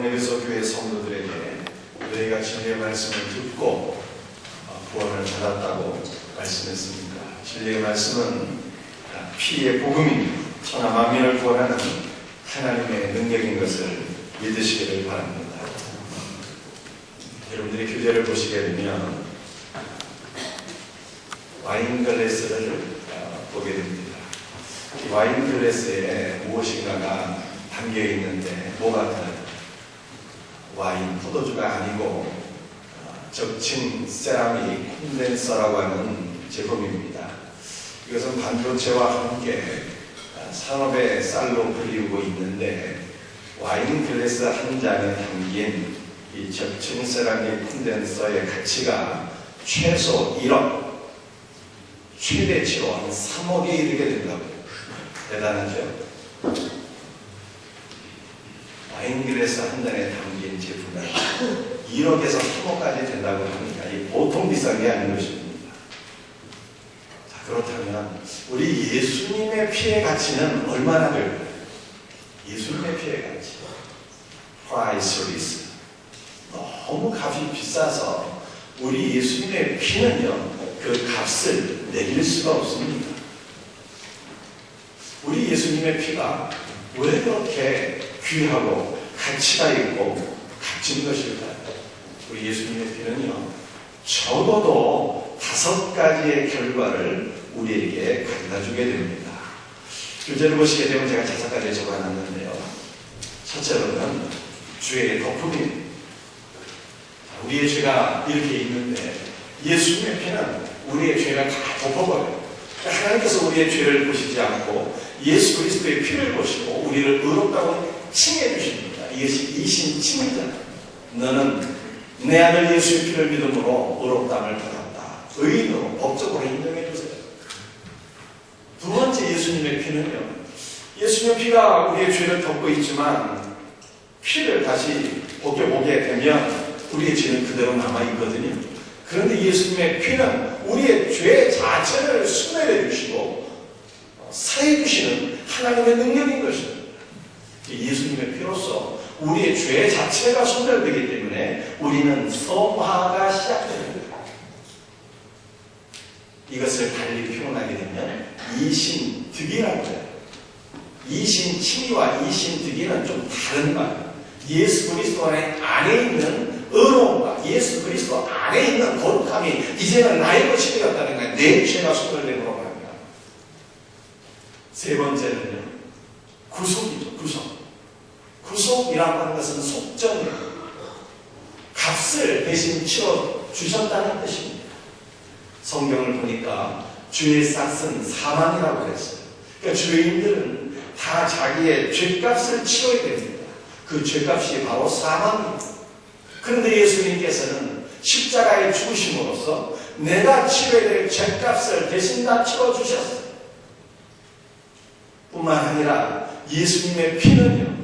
에베소 교회 성도들에게 너희가 진리의 말씀을 듣고 구원을 받았다고 말씀했습니다. 진리의 말씀은 피의 복음입니다. 천하 만민을 구원하는 하나님의 능력인 것을 믿으시기를 바랍니다. 여러분들이 교재를 보시게 되면 와인 글래스를 보게 됩니다. 이 와인 글래스에 무엇인가가 담겨 있는데 뭐가 다르다? 와인, 포도주가 아니고 적층 세라믹 콘덴서라고 하는 제품입니다. 이것은 반도체와 함께 산업의 쌀로 불리우고 있는데 와인 글래스 한 잔에 담긴 이 적층 세라믹 콘덴서의 가치가 최소 1억, 최대치로 한 3억에 이르게 된다고요. 대단하죠? 와인 글래스 한 잔에 담긴 제품이 1억에서 3억까지 된다고 하니까 이 보통 비싼 게 아닌 것입니다. 자, 그렇다면 우리 예수님의 피의 가치는 얼마나 될까요? 예수님의 피의 가치, priceless, 너무 값이 비싸서 우리 예수님의 피는요 그 값을 내릴 수가 없습니다. 우리 예수님의 피가 왜 그렇게 귀하고 가치가 있고 값진 것일까요? 우리 예수님의 피는요 적어도 5가지의 결과를 우리에게 가져다 주게 됩니다. 교재를 보시게 되면 제가 5가지 적어놨는데요. 첫째로는 죄의 덮음입니다. 우리의 죄가 이렇게 있는데 예수님의 피는 우리의 죄를 다 덮어버려요. 하나님께서 우리의 죄를 보시지 않고 예수 그리스도의 피를 보시고 우리를 의롭다고 칭해 주십니다. 이것이 이신칭이잖아요. 너는 내 아들 예수의 피를 믿음으로 의롭다함을 받았다. 의인으로 법적으로 인정해 주세요. 두 번째 예수님의 피는요. 예수님의 피가 우리의 죄를 덮고 있지만 피를 다시 벗겨보게 되면 우리의 죄는 그대로 남아있거든요. 그런데 예수님의 피는 우리의 죄 자체를 순회해 주시고 사해 주시는 하나님의 능력인 것입니다. 예수님의 피로서 우리의 죄 자체가 소멸되기 때문에 우리는 성화가 시작됩니다. 이것을 달리 표현하게 되면 이신득이라고 해요. 이신칭의와 이신득이는 좀 다른 말이에요. 예수 그리스도 안에 있는 의로움과 예수 그리스도 안에 있는 거룩함이 이제는 나의 것이 되었다는 거예요. 내 죄가 소멸됨으로 말합니다. 세 번째는요. 구속이죠. 구속이라고 하는 것은 속전이에요. 값을 대신 치러주셨다는 뜻입니다. 성경을 보니까 죄의 싹은 사망이라고 그랬어요. 그러니까 죄인들은 다 자기의 죄값을 치러야 됩니다. 그 죄값이 바로 사망입니다. 그런데 예수님께서는 십자가에 죽으심으로써 내가 치러야 될 죄값을 대신 다 치러주셨어요. 뿐만 아니라 예수님의 피는요,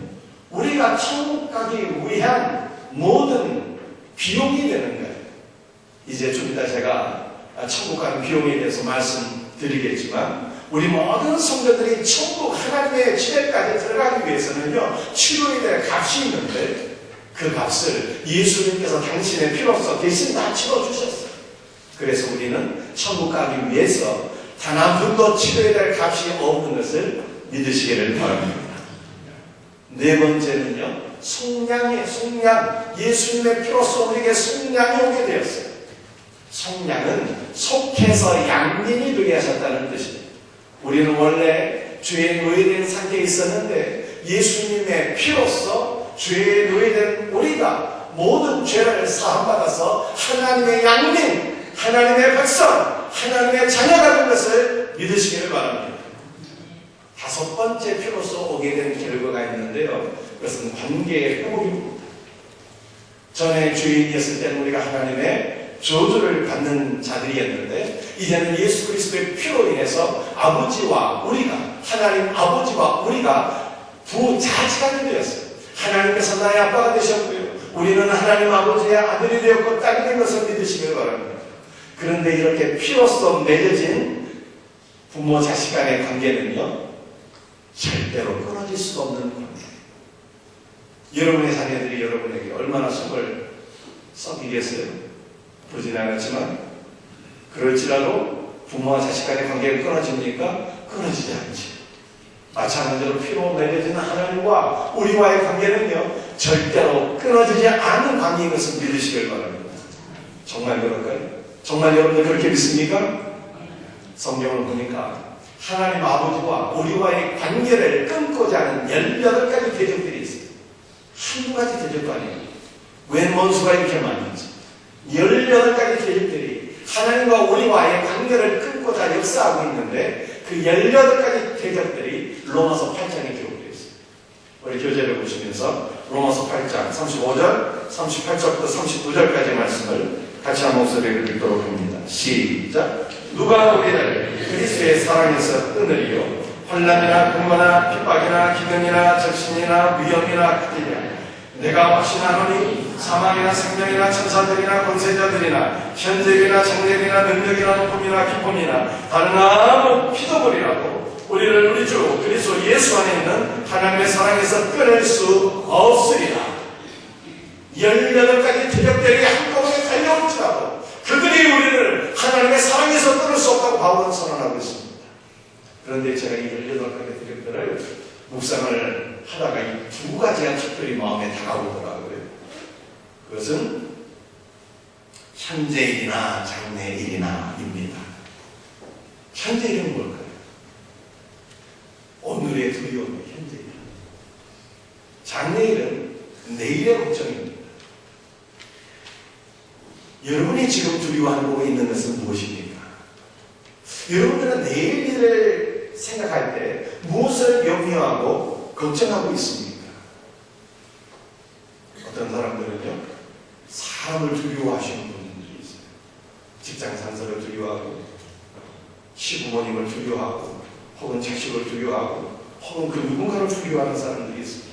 우리가 천국 가기 위한 모든 비용이 되는 거예요. 이제 좀 이따 제가 천국 가는 비용에 대해서 말씀드리겠지만 우리 모든 성도들이 천국 하나님의 집에까지 들어가기 위해서는요 치료에 대한 값이 있는데 그 값을 예수님께서 당신의 피로서 대신 다 치러주셨어요. 그래서 우리는 천국 가기 위해서 단 한 푼도 치료에 대한 값이 없는 것을 믿으시기를 바랍니다. 네 번째는요 속량이에요. 속량. 예수님의 피로서 우리에게 속량이 오게 되었어요. 속량은 속해서 양민이 되게 하셨다는 뜻입니다. 우리는 원래 죄에 노예된 상태에 있었는데 예수님의 피로써 죄에 노예된 우리가 모든 죄를 사함받아서 하나님의 양민, 하나님의 백성, 하나님의 자녀가 된 것을 믿으시기를 바랍니다. 5번째 피로써 오게 된 결과가 있는데요. 그것은 관계의 회복입니다. 전에 죄인이었을 때는 우리가 하나님의 저주를 받는 자들이었는데 이제는 예수 그리스도의 피로 인해서 아버지와 우리가 하나님 아버지와 우리가 부자식이 되었어요. 하나님께서 나의 아빠가 되셨고요. 우리는 하나님 아버지의 아들이 되었고 딸이 된 것을 믿으시길 바랍니다. 그런데 이렇게 피로써 맺어진 부모 자식 간의 관계는요 절대로 끊어질 수가 없는 관계. 여러분의 자녀들이 여러분에게 얼마나 속을 썩이겠어요? 보진 않았지만 그럴지라도 부모와 자식 간의 관계가 끊어집니까? 끊어지지 않지. 마찬가지로 피로 맺어지는 하나님과 우리와의 관계는요, 절대로 끊어지지 않는 관계인 것을 믿으시길 바랍니다. 정말 그럴까요? 정말 여러분들 그렇게 믿습니까? 성경을 보니까 하나님 아버지와 우리와의 관계를 끊고자 하는 18가지 대적들이 있어요. 한두 가지 대적도 아니에요. 웬 원수가 이렇게 많은지. 18가지 대적들이 하나님과 우리와의 관계를 끊고자 역사하고 있는데 그 18가지 대적들이 로마서 8장에 기록되어 있어요. 우리 교재를 보시면서 로마서 8장 35절, 38절부터 39절까지의 말씀을 같이 한 목소리를 읽도록 합니다. 시작. 누가 우리를 그리스도의 사랑에서 끊으리요? 환난이나 공고나 핍박이나 기근이나 적신이나 위험이나 크기냐? 내가 확신하노니 사망이나 생명이나 천사들이나 권세자들이나 현재이나 장래이나 능력이나 높음이나 기쁨이나 다른 아무 피조물이라도 우리를 우리 주 그리스도 예수 안에 있는 하나님의 사랑에서 끊을 수 없으리라. 18가지 대적들이 한꺼번에 달려올지라도 그들이 우리를 하나님의 사랑에서 끊을 수 없다고 바울은 선언하고 있습니다. 그런데 제가 이 18가지 대적들을 묵상을 하다가 이 두 가지가 특별히 마음에 다가오더라고요. 그것은 현재일이나 장래일이나입니다. 현재일은 뭘까요? 오늘의 두려움의 현재일. 장래일은 내일의 걱정입니다. 여러분이 지금 두려워하고 있는 것은 무엇입니까? 여러분들은 내일 일을 생각할 때 무엇을 염려하고 걱정하고 있습니까? 어떤 사람들은요, 사람을 두려워하시는 분들이 있어요. 직장 상사를 두려워하고, 시부모님을 두려워하고, 혹은 자식을 두려워하고, 혹은 그 누군가를 두려워하는 사람들이 있습니다.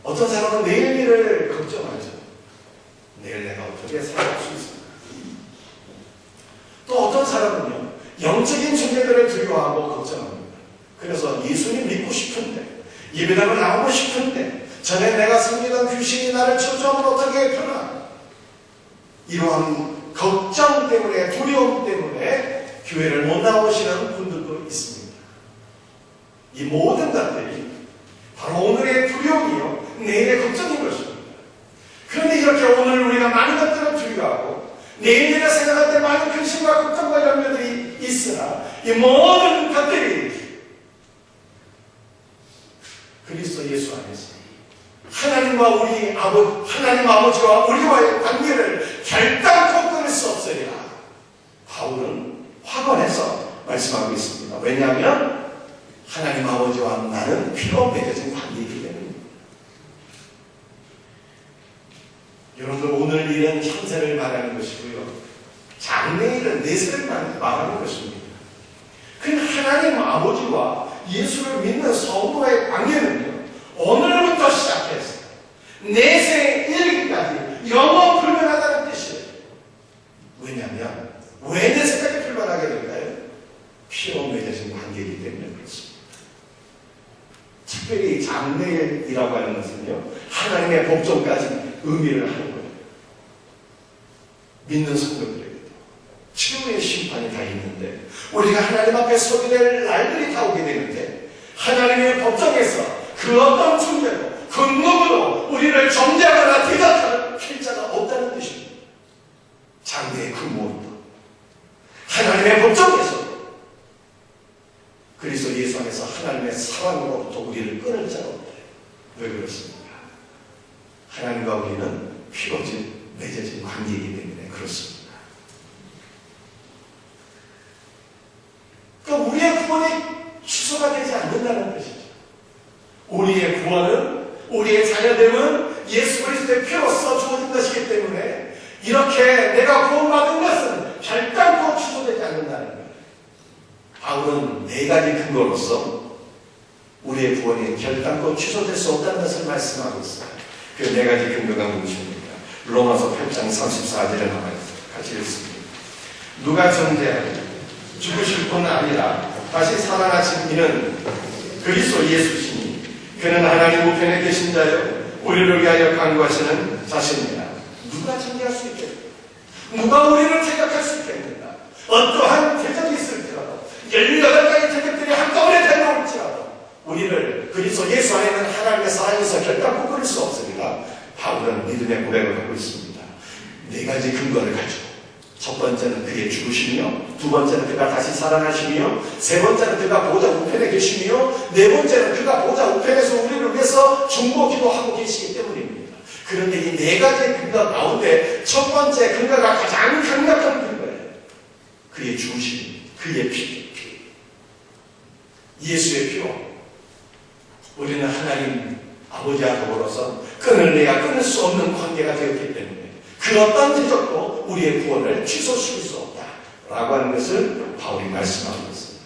어떤 사람은 내일 일을 걱정하죠. 내일 내가 어떻게 살아갈 수 있을까? 또 어떤 사람은요, 영적인 존재들을 두려워하고 걱정합니다. 그래서 예수님 믿고 싶은데, 예배당을 나오고 싶은데, 전에 내가 섬기던 귀신이 나를 쳐주면 어떻게 되나? 이러한 걱정 때문에, 두려움 때문에 교회를 못 나오시는 분들도 있습니다. 이 모든 것들이 바로 오늘의 두려움이요, 내일의 걱정인 것입니다. 그런데 이렇게 오늘 우리가 많은 것들을 두려워하고 내일을 생각할 때 많은 근심과 걱정과 염려들이 있으나 이 모든 것들이 그리스도 예수 안에서 하나님 아버지와 우리와의 관계를 결단코 끊을 수 없으리라. 바울은 확언해서 말씀하고 있습니다. 왜냐하면 하나님 아버지와 나는 피로 맺어진 관계이기 때문입니다. 여러분들 오늘 일은 현세를 말하는 것이고요. 장래일은 내세를 말하는 것입니다. 그 하나님 아버지와 예수를 믿는 성도의 관계는요, 오늘부터 시작해서 내세 일기까지 영원 불변하다는 뜻이에요. 왜냐하면 왜 내세까지 불변하게 될까요? 피로 맺어진 관계이기 때문에 그렇습니다. 특별히 장래일이라고 하는 것은요, 하나님의 복종까지 의미를 하는 거예요. 믿는 성도들에게도 최후의 심판이 다 있는데 우리가 하나님 앞에 서게 될 날들이 다 오게 되는데 하나님의 법정에서 그 어떤 존재도 그 누구도 우리를 정죄하거나 대답할 필자가 없다는 뜻입니다. 장래의 그 무엇도 하나님의 법정에서 그리스도 예수 안에서 하나님의 사랑으로부터 우리를 끊을 자가 없다. 왜 그렇습니까? 하나님과 우리는 피로 맺어진 관계이기 때문에 그렇습니다. 그러니까 우리의 구원이 취소가 되지 않는다는 뜻이죠. 우리의 구원은, 우리의 자녀됨은 예수 그리스도의 피로써 주어진 것이기 때문에 이렇게 내가 구원받은 것은 결단코 취소되지 않는다는 거예요. 바울은 4가지 근거로서 우리의 구원이 결단코 취소될 수 없다는 것을 말씀하고 있어요. 그 4가지 근거가 무엇입니까? 로마서 8장 34절에 나와 있어요. 같이 읽습니다. 누가 전제하니 죽으실 뿐 아니라 다시 살아나신 이는 그리스도 예수시니 그는 하나님 우편에 계신 자요 우리를 위하여 간구하시는 자신이라. 누가 정리할 수 있겠는가? 누가 우리를 생각할 수 있겠는가? 어떠한 대적이 있을지라도 18가지 대적들이 한꺼번에 달려올지라도 우리를 그리스도 예수 안에 있는 하나님의 사랑에서 결단코 끊을 수 없습니다. 바울은 믿음의 고백을 하고 있습니다. 4가지 근거를 가지고 첫 번째는 그의 죽으시며, 두 번째는 그가 다시 살아나시며, 세 번째는 그가 보좌 우편에 계시며, 네 번째는 그가 보좌 우편에서 우리를 위해서 중보 기도하고 계시기 때문입니다. 그런데 이 4가지 근거 가운데 첫 번째 근거가 가장 강력한 근거예요. 그의 죽으심, 그의 피. 예수의 피로 우리는 하나님 아버지와 더불어서 끊을래야 끊을 수 없는 관계가 되었기 때문에 그 어떤 대적도 우리의 구원을 취소시킬 수 없다라고 하는 것을 바울이 말씀하고 있습니다.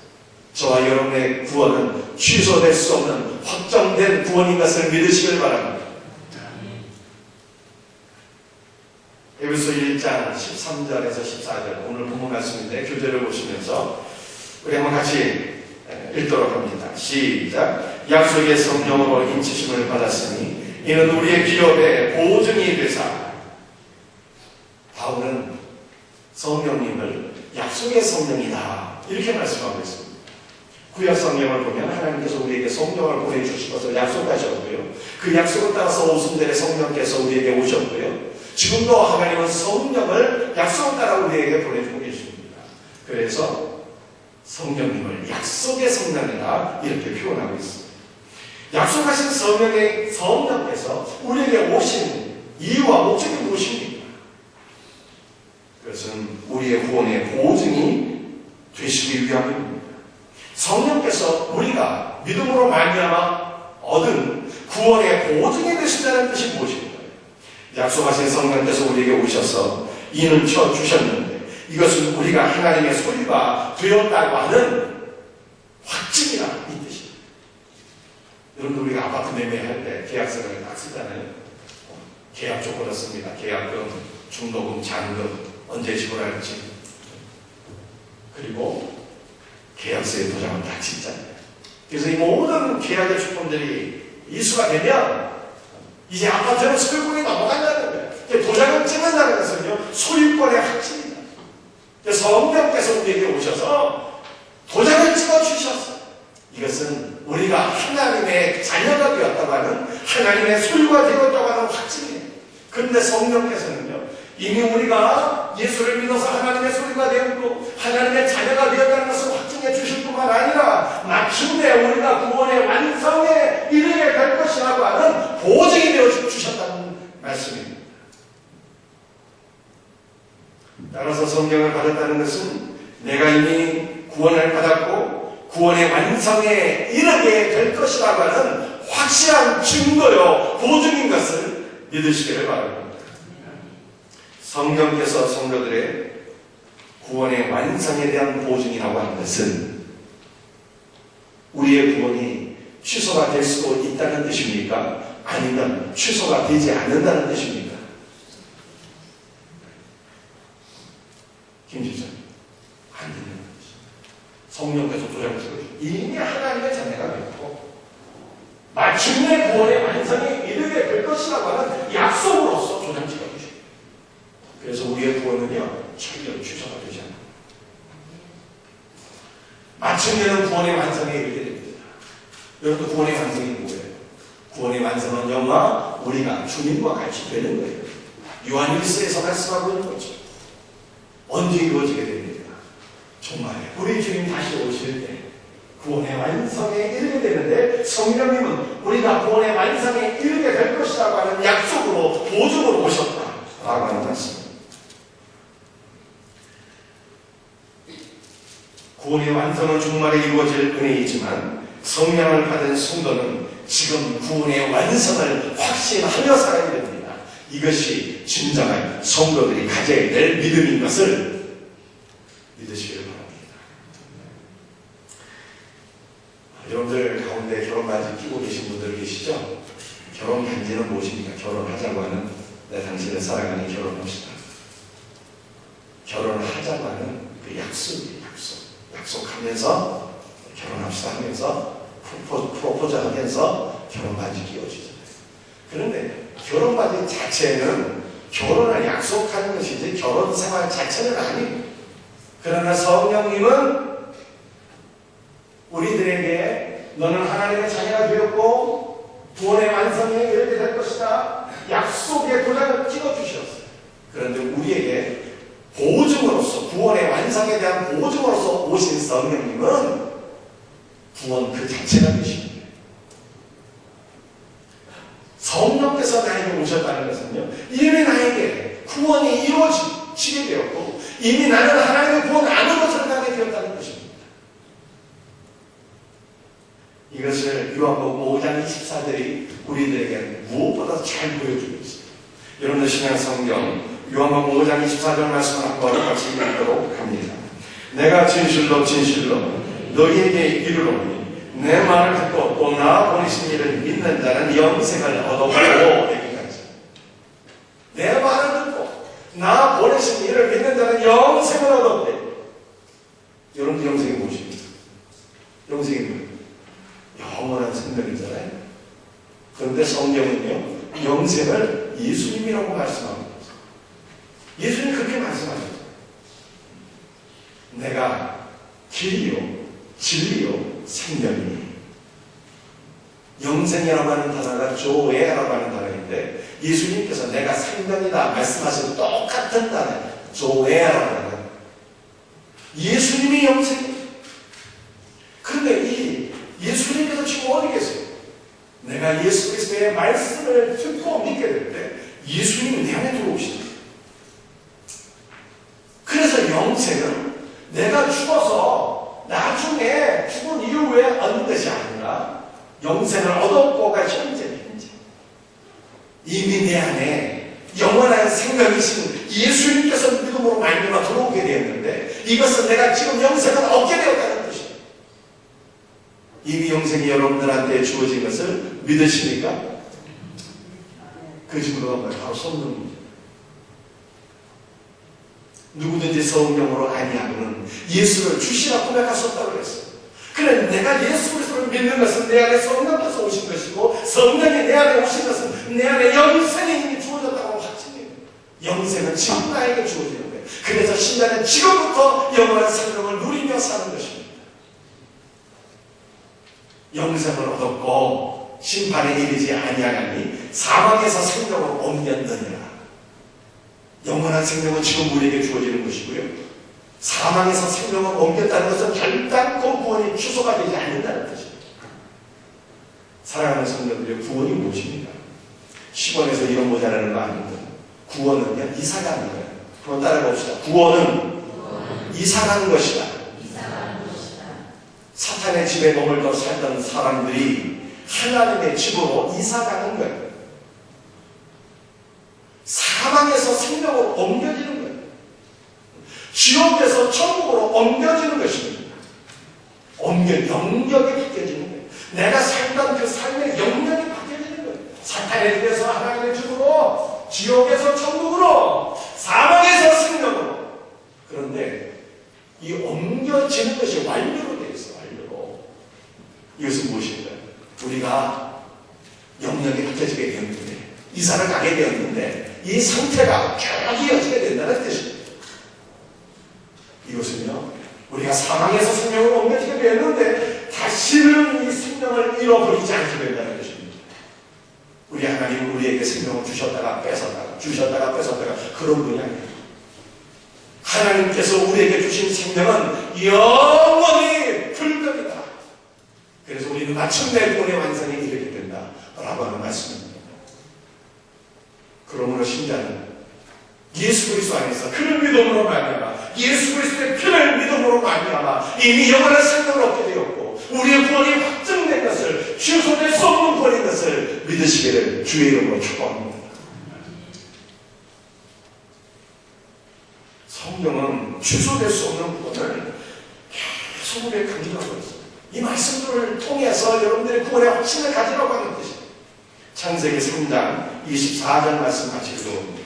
저와 여러분의 구원은 취소될 수 없는 확정된 구원인 것을 믿으시길 바랍니다. 에베소 1장 13절에서 14절 오늘 본문 말씀인데 교재를 보시면서 우리 한번 같이 읽도록 합니다. 시작. 약속의 성령으로 인치심을 받았으니 이는 우리의 기업의 보증이 되사. 바울은 성령님을 약속의 성령이다 이렇게 말씀하고 있습니다. 구약 성령을 보면 하나님께서 우리에게 성령을 보내주실 것을 약속하셨고요. 그 약속을 따라서 오순절에 성령께서 우리에게 오셨고요. 지금도 하나님은 성령을 약속을 따라 우리에게 보내주고 계십니다. 그래서 성령님을 약속의 성령이다 이렇게 표현하고 있습니다. 약속하신 성령께서 우리에게 오신 이유와 목적이 무엇입니까? 그것은 우리의 구원의 보증이 되시기 위함입니다. 성령께서 우리가 믿음으로 말미암아 얻은 구원의 보증이 되신다는 뜻이 무엇입니까? 약속하신 성령께서 우리에게 오셔서 인을 쳐주셨는데 이것은 우리가 하나님의 소유가 되었다고 하는 확증이라 이 뜻입니다. 여러분 우리가 아파트 매매할 때 계약서를 딱 쓰잖아요. 계약 조건을 씁니다. 계약금, 중도금, 잔금 언제 지불할지 그리고 계약서에 도장을 다 찍잖아요. 그래서 이 모든 계약의 조건들이 이수가 되면 이제 아파트는 소유권이 넘어간다는 거예요. 도장을 찍는다는 것은요 소유권의 확증입니다. 성령께서 우리에게 오셔서 도장을 찍어주셨어요. 이것은 우리가 하나님의 자녀가 되었다고 하는 하나님의 소유가 되었다고 하는 확증이에요. 그런데 성령께서는요 이미 우리가 예수를 믿어서 하나님의 소유가 되었고 하나님의 자녀가 되었다는 것을 확증해 주실 뿐만 아니라 마침내 우리가 구원의 완성에 이르게 될 것이라고 하는 보증이 되어 주셨다는 말씀입니다. 따라서 성령을 받았다는 것은 내가 이미 구원을 받았고 구원의 완성에 이르게 될 것이라고 하는 확실한 증거요 보증인 것을 믿으시기를 바랍니다. 성령께서 성도들의 구원의 완성에 대한 보증이라고 하는 것은 우리의 구원이 취소가 될 수도 있다는 뜻입니까? 아니면 취소가 되지 않는다는 뜻입니까? 김지선 안 되는 것이죠. 성령께서 도장을 찍어주고 이미 하나님의 자녀가 되었고 마침내 구원의 완성에 이르게 될 것이라고 하는 약속으로서 도장 찍어주십니다. 그래서 우리의 구원은요 절대로 취소가 되지 않아요. 마침내는 구원의 완성에 이르게 됩니다. 여러분 구원의 완성이 뭐예요? 구원의 완성은 영화 우리가 주님과 같이 되는 거예요. 요한일서에서 말씀하고 있는 거죠. 언제 이루어지게 됩니까? 정말 우리 주님 다시 오실 때 구원의 완성에 이르게 되는데 성령님은 우리가 구원의 완성에 이르게 될 것이라고 하는 약속으로 보증으로 오셨다라고 하는 말씀입니다. 구원의 완성은 종말에 이루어질 은혜이지만 성령을 받은 성도는 지금 구원의 완성을 확신하며 살아야 됩니다. 이것이 진정한 성도들이 가져야 될 믿음인 것을 믿으시길 바랍니다. 여러분들 가운데 결혼반지 끼고 계신 분들 계시죠? 결혼 반지는 무엇입니까? 결혼하자고 하는 내 당신을 사랑하는 결혼합시다. 결혼을 하자고 하는 그 약속이에요. 약속하면서 결혼합시다 하면서 프로포즈 하면서 결혼반지 끼워주잖아요. 그런데 결혼반지 자체는 결혼을 약속하는 것이지 결혼 생활 자체는 아니고, 그러나 성령님은 우리들에게 너는 하나님의 자녀가 되었고 구원의 완성에 이르게 될 것이다, 약속의 도장을 찍어주셨어요. 그런데 우리에게 보증으로서, 구원의 완성에 대한 보증으로서 오신 성령님은 구원 그 자체가 되십니다. 성령께서 나에게 오셨다는 것은요, 이미 나에게 구원이 이루어지게 되었고 이미 나는 하나님의 구원 안으로 들어가게 되었다는 것입니다. 이것을 요한복음 5장 24절이 우리들에게 무엇보다 잘 보여주고 있습니다. 여러분들 신약 성경 요한복음 5장 24절 말씀을 한번 같이 읽도록 합니다. 내가 진실로 진실로 너희에게 이르노니 내 말을 듣고 또 나 보내신 이를 믿는 자는 영생을 얻었고, 여기까지. 내 말을 듣고 나 보내신 이를 믿는 자는 영생을 얻었대. 여러분들 영생이 무엇입니까? 영생이 뭐예요? 영원한 생명이잖아요. 그런데 성경은요, 영생을 예수님이라고 말씀합니다. 예수님이 그렇게 말씀하셨어요. 내가 길이요 진리요 생명이니. 영생이라고 하는 단어가 조에라고 하는 단어인데, 예수님께서 내가 생명이다 말씀하신 똑같은 단어 조에라고 하는, 예수님이 영생이에요. 그런데 이 예수님께서 지금 어디 계세요? 내가 예수 그리스도의 말씀을 듣고 믿게 될 때 예수님이 내 안에 들어오시죠. 그래서 영생은 내가 죽어서 나중에 죽은 이후에 얻는 것이 아니라 영생을 얻었고가 현재. 이미 내 안에 영원한 생명이신 예수님께서 믿음으로 말미암아 들어오게 되었는데, 이것은 내가 지금 영생을 얻게 되었다는 뜻입니다. 이미 영생이 여러분들한테 주어진 것을 믿으십니까? 그 증거가 뭐예요? 바로 성령입니다. 누구든지 성령으로 아니하고는 예수를 주시라 고백할 수 없다고 그랬어요. 그래, 내가 예수 그리스도를 믿는 것은 내 안에 성령께서 오신 것이고, 성령이 내 안에 오신 것은 내 안에 영생이 이미 주어졌다고 확증해요. 영생은 지금 나에게 주어지는 거예요. 그래서 신자는 지금부터 영원한 생명을 누리며 사는 것입니다. 영생을 얻었고 심판에 이르지 아니하나니 사망에서 생명으로 옮겼느니라. 영원한 생명은 지금 우리에게 주어지는 것이고요, 사망에서 생명을 옮겼다는 것은 결단코 구원이 취소가 되지 않는다는 뜻입니다. 사랑하는 성도들의 구원이 무엇입니까? 10원에서 이런 모자라는 거 아닙니다. 구원은요, 이사가는 거예요. 그럼 따라봅시다. 구원은 이사가는 것이다. 사탄의 집에 머물러 살던 사람들이 하나님의 집으로 이사가는 거예요. 사망에서 생명으로 옮겨지는 거예요. 지옥에서 천국으로 옮겨지는 것입니다. 영역이 바뀌어지는 거예요. 내가 살던 그 삶의 영역이 바뀌어지는 거예요. 사탄의 집에서 하나님의 집으로, 지옥에서 천국으로, 사망에서 생명으로. 그런데 이 옮겨지는 것이 완료로 되어 있어요. 완료로. 이것은 무엇인가요? 우리가 영역이 바뀌어지게 되었는데, 이사를 가게 되었는데 이 상태가 계속 이어지게 된다는 뜻입니다. 이것은요, 우리가 사망에서 생명으로 옮겨지게 되었는데 다시는 이 생명을 잃어버리지 않게 된다는 것입니다. 우리 하나님은 우리에게 생명을 주셨다가 뺏었다가 주셨다가 뺏었다가 그런 분이 아니에요. 하나님께서 우리에게 주신 생명은 영원히 불변이다. 그래서 우리는 마침내 구원의 완성에 이르게 된다라고 하는 말씀입니다. 그러므로 신자는 예수 그리스도 안에서 그를 믿음으로 말미암아, 예수 그리스도의 피를 믿음으로 말미암아 이미 영원한 생명을 얻게 되었고, 우리의 구원이 확정된 것을, 취소될 수 없는 구원인 것을 믿으시기를 주의 이름으로 축복합니다. 성경은 취소될 수 없는 구원을 계속 우리에게 강조하고 있습니다. 이 말씀들을 통해서 여러분들의 구원의 확신을 가지라고 하는 뜻입니다. 창세기 3장 24절 말씀 같이 읽어봅니다.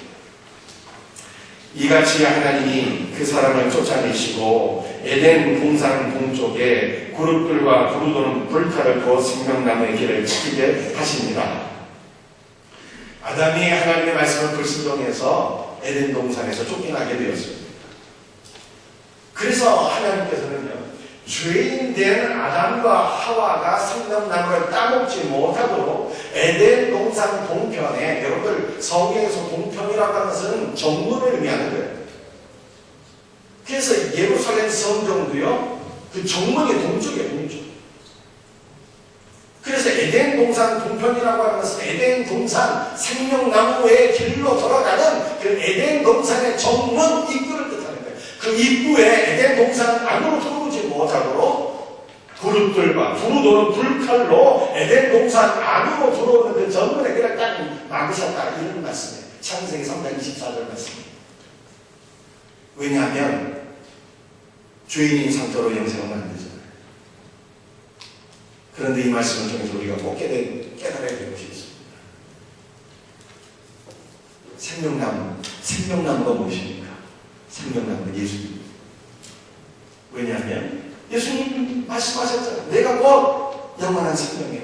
이같이 하나님이 그 사람을 쫓아내시고 에덴 동산 동쪽에 그룹들과 부르도는 불칼을 부어 생명나무의 길을 지키게 하십니다. 아담이 하나님의 말씀을 불순종해서 에덴 동산에서 쫓겨나게 되었습니다. 그래서 하나님께서는요, 죄인 된 아담과 하와가 생명나무를 따먹지 못하도록 에덴 동산 동편에, 여러분들 성경에서 동편이라고 하는 것은 정문을 의미하는 거예요. 그래서 예루살렘 성전도요, 그 정문이 동쪽이에요, 동쪽. 그래서 에덴 동산 동편이라고 하는 것은 에덴 동산 생명나무의 길로 돌아가는 그 에덴 동산의 정문 입구를 뜻하는 거예요. 그 입구에 에덴 동산 안으로 들어오지 못하도록 그룹들과 부르도는 불칼로 에덴 동산 안으로 들어오는 그 정문에 그를 딱 막으셨다, 이런 말씀이에요. 창세기 3장 24절 말씀입니다. 왜냐하면 죄인인 상태로 영생을 만들잖아요. 그런데 이 말씀을 통해서 우리가 꼭 깨달아야 될 것이 있습니다. 생명나무가 무엇입니까? 생명나무는 예수님. 왜냐하면 예수님 말씀하셨잖아요. 내가 곧 영원한 생명이에요.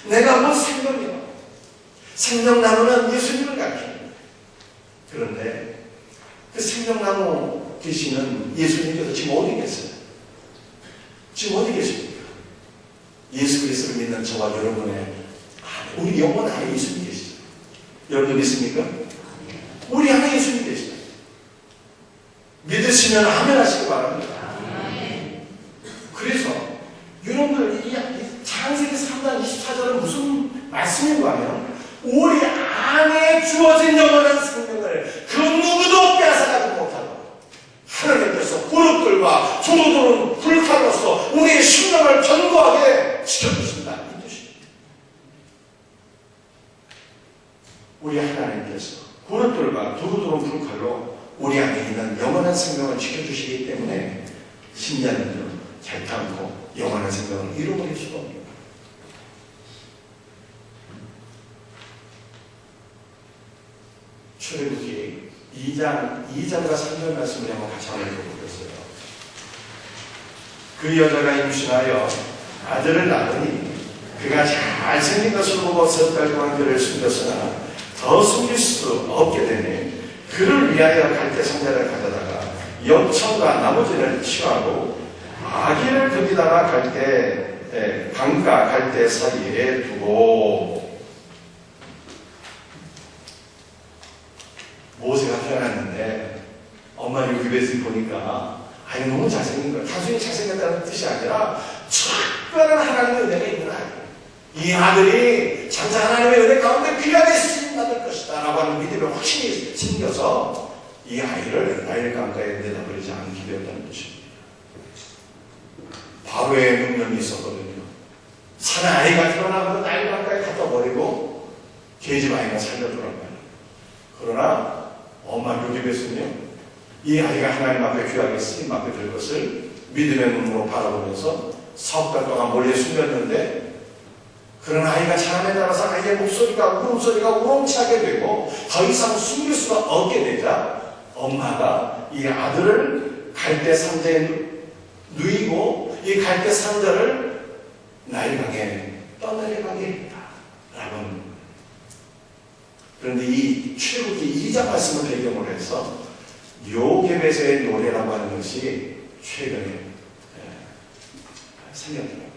내가 곧 생명이에요. 생명나무는 예수님을 가르칩니다. 그런데 그 생명나무 되시는 예수님께서 지금 어디 계세요? 지금 어디 계십니까? 예수 그리스도를 믿는 저와 여러분의 우리 영혼 안에 예수님 계시죠. 여러분 믿습니까? 우리 안에 예수님 계시죠. 믿으시면 아멘 하시기 바랍니다. 그래서 여러분들 이 창세기 3장 24절은 무슨 말씀인가 하면 우리 안에 주어진 영원한 생명을 그 누구도 빼앗아가지 못하고 하나님께서 그룹들과 두루두루 불칼로서 우리의 심령을 견고하게 지켜주신다, 이 뜻입니다. 우리 하나님께서 그룹들과 두루두루 불칼로 우리 안에 있는 영원한 생명을 지켜주시기 때문에 신자는요, 결단코 영원한 생명을 잃어버릴 수가 없습니다. 출애굽기 2장과 3절 말씀을 한번 같이 한번 읽어보겠어요. 그 여자가 임신하여 아들을 낳으니 그가 잘생긴 것을 보고 석 달 동안 그를 숨겼으나 더 숨길 수 없게 되니 그를 위하여 갈대 상자를 가져다가 염청과 나머지를 취하고 아기를 거기다가 강가 갈대 사이에 두고. 모세가 태어났는데 엄마 요기베스 보니까 아니 너무 잘생긴 거야. 단순히 잘생겼다는 뜻이 아니라 특별한 하나님의 은혜가 있는 아이. 이 아들이 장차 하나님의 은혜 가운데 귀하게 쓰임받을 것이다 라고 하는 믿음의 확신이 생겨서 이 아이를 나일 강가에 내다버리지 않게 되었다는 것입니다. 바로의 능력이 있었거든요. 사내 아이가 태어나면 나일 강가에 갖다 버리고 계집 아이가 살려주라고요. 그러나 엄마 요기베스는요, 이 아이가 하나님 앞에 귀하게 쓰임 받게 될 것을 믿음의 눈으로 바라보면서 석 달 동안 몰래 숨겼는데, 그런 아이가 자라에 따라서 아이의 목소리가 울음소리가 우렁차게 되고 더 이상 숨길 수가 없게 되자 엄마가 이 아들을 갈대 상자에 누이고 이 갈대 상자를 나일강에 떠내려가게 했다 라고 합니다. 그런데 이 출애굽기 2장 말씀을 배경으로 해서 요게벳의 노래라고 하는 것이 최근에 생겼더라고요.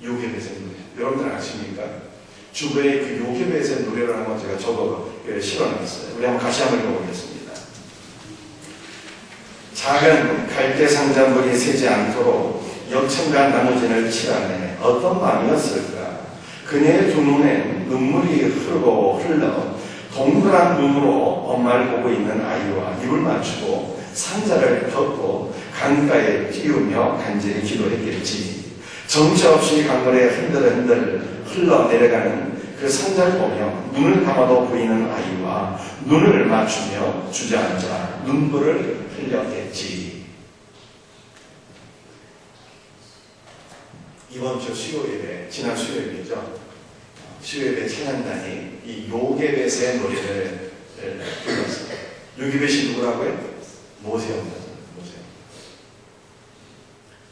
요게벳의 노래. 여러분들 아십니까? 주부의 그 요게벳의 노래를 한번 제가 적어 실어놨어요. 우리 한번 같이 한번 읽어보겠습니다. 작은 갈대 상자물이 새지 않도록 염청과 나머지를 칠하네. 어떤 밤이었을까? 그녀의 두 눈엔 눈물이 흐르고 흘러 동그란 눈으로 엄마를 보고 있는 아이와 입을 맞추고 상자를 덮고 강가에 띄우며 간절히 기도했겠지. 정처없이 강물에 흔들흔들 흘러내려가는 그 상자를 보며 눈을 감아도 보이는 아이와 눈을 맞추며 주저앉아 눈물을 흘렸겠지. 이번 주 수요일에, 지난 수요일이죠. 수요일에 찬양단이 이 요게벳의 노래를 불렀어요. 요게벳이 누구라고요? 모세입니다. 모세.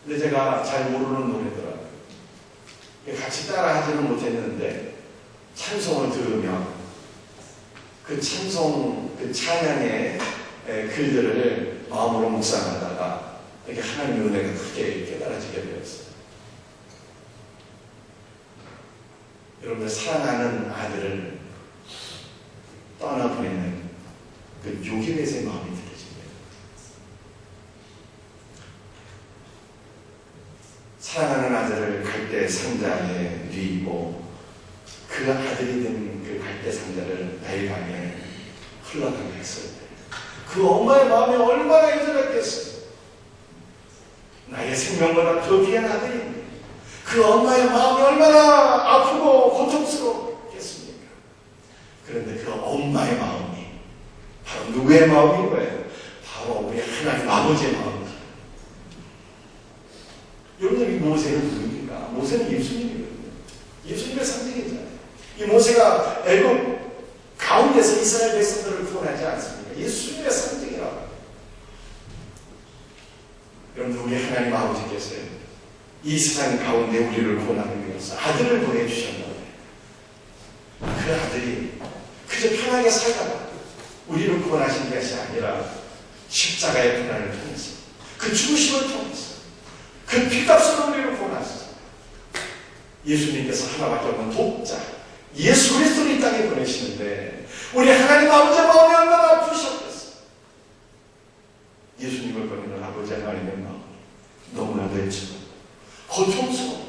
근데 제가 잘 모르는 노래더라고요. 같이 따라하지는 못했는데 찬송을 들으며 그 찬송, 그 찬양의 글들을 마음으로 묵상하다가 이렇게 하나님의 은혜가 크게 깨달아지게 되었어요. 여러분들 사랑하는 아들을 떠나보내는 그 요기벳의 마음이 들어집니다. 사랑하는 아들을 갈대 상자에 뉘고 그 아들이 된 그 갈대 상자를 나일강에 흘러가게 했을 때 그 엄마의 마음이 얼마나 애절했겠어요. 나의 생명보다 더 귀한 아들인데 그 엄마의 마음이 얼마나 아프고 고통스럽겠습니까? 그런데 그 엄마의 마음이 바로 누구의 마음인 거예요? 바로 우리 하나님 아버지의 마음입니다. 여러분, 이 모세는 누구입니까? 모세는 예수님이거든요. 예수님의 상징이잖아요. 이 모세가 애굽 가운데서 이스라엘 백성들을 구원하지 않습니까? 예수님의 상징이라고. 여러분들, 우리 하나님 아버지께서요, 이 세상 가운데 우리를 구원하기 위해서 아들을 보내주셨는데 그 아들이 그저 편하게 살다가 우리를 구원하신 것이 아니라 십자가의 고난을 통해서 그 죽으심을 통해서 그 피값으로 우리를 구원하셨어요. 예수님께서 하나밖에 없는 독자 예수 그리스도를 이 땅에 보내시는데 우리 하나님 아버지의 마음이 얼마나 아프셨겠어요. 예수님을 보내는 아버지 하나님의 마음 너무나도 애처로 고통스러워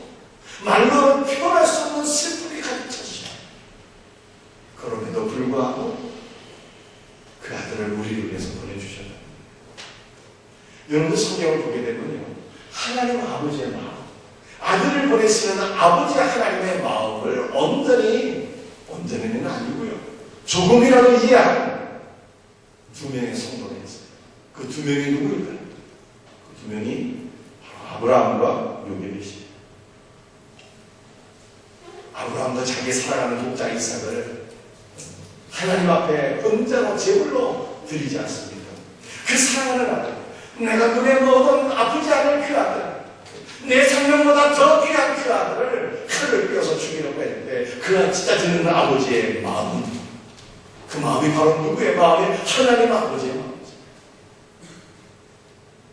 말로는 표현할 수 없는 슬픔이 가득 찼어요. 그럼에도 불구하고 그 아들을 우리를 위해서 보내주셨다. 여러분들 성경을 보게 되면요, 하나님 아버지의 마음, 아들을 보내시는 아버지 하나님의 마음을 온전히는 아니고요, 조금이라도 이해한 두 명의 성도가 있어요. 그 두 명이 누구일까요? 그 두 명이 아브라함과 요게벳이에요. 아브라함도 자기 사랑하는 독자 이삭을 하나님 앞에 은자로 제물로 드리지 않습니까? 그 사랑하는 아들, 내가 눈에 넣어도 아프지 않을 그 아들, 내 생명보다 더 귀한 그 아들을 칼을 꿰어서 죽이려고 했는데 그 진짜 듣는 아버지의 마음, 그 마음이 바로 누구의 마음이? 하나님 아버지의 마음이죠.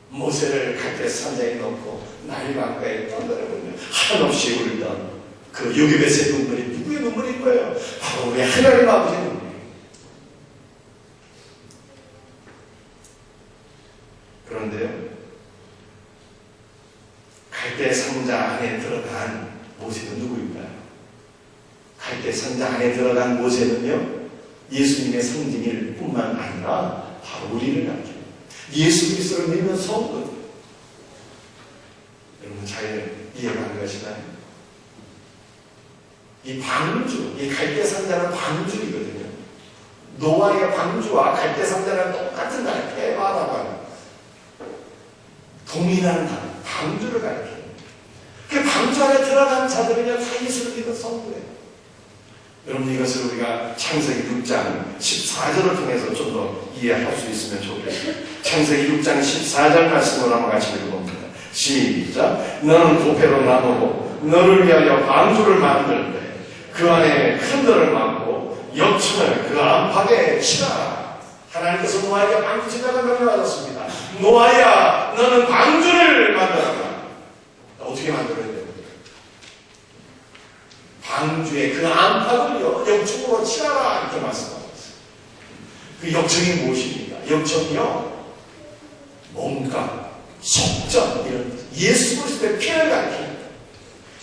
모세를 갈대 산자에 넣고 나일강가에 떠나보며 한없이 울던 그 요게벳의 눈물이 누구의 눈물인 거예요? 바로 우리 하나님 아버지의 눈물이에요. 그런데요, 갈대 상자 안에 들어간 모세는 누구일까요? 갈대 상자 안에 들어간 모세는요, 예수님의 상징일 뿐만 아니라 바로 우리를 가르쳐요. 예수 그리스도를 믿는 성도. 여러분 잘 이해가는 것이나요? 이 방주, 이 갈대 상자는 방주이거든요. 노아의 방주와 갈대 상자는 똑같은 단어, 페바라고 하는 동일한 단어, 방주를 가르쳐요. 그 방주 안에 들어간 자들은요, 다 예수를 믿는 성도예요. 여러분, 이것을 우리가 창세기 6장 14절을 통해서 좀 더 이해할 수 있으면 좋겠어요. 창세기 6장 14절 말씀으로 한번 같이 읽어봅니다. 시작. 너는 부패로 나누고 너를 위하여 방주를 만들 때 그 안에 큰 돌을 막고 역청을 그 안팎에 치라. 하나님께서 노아에게 방주 제작을 명령하셨습니다. 노아야, 너는 방주를 만들어라. 어떻게 만들어야 돼요? 방주의 그 안팎을요, 역청으로 치라라. 이렇게 말씀하셨어요. 그 역청이 무엇입니까? 역청이요, 몸과 속전, 이런 예수 그리스도의 피를 가리킵니다.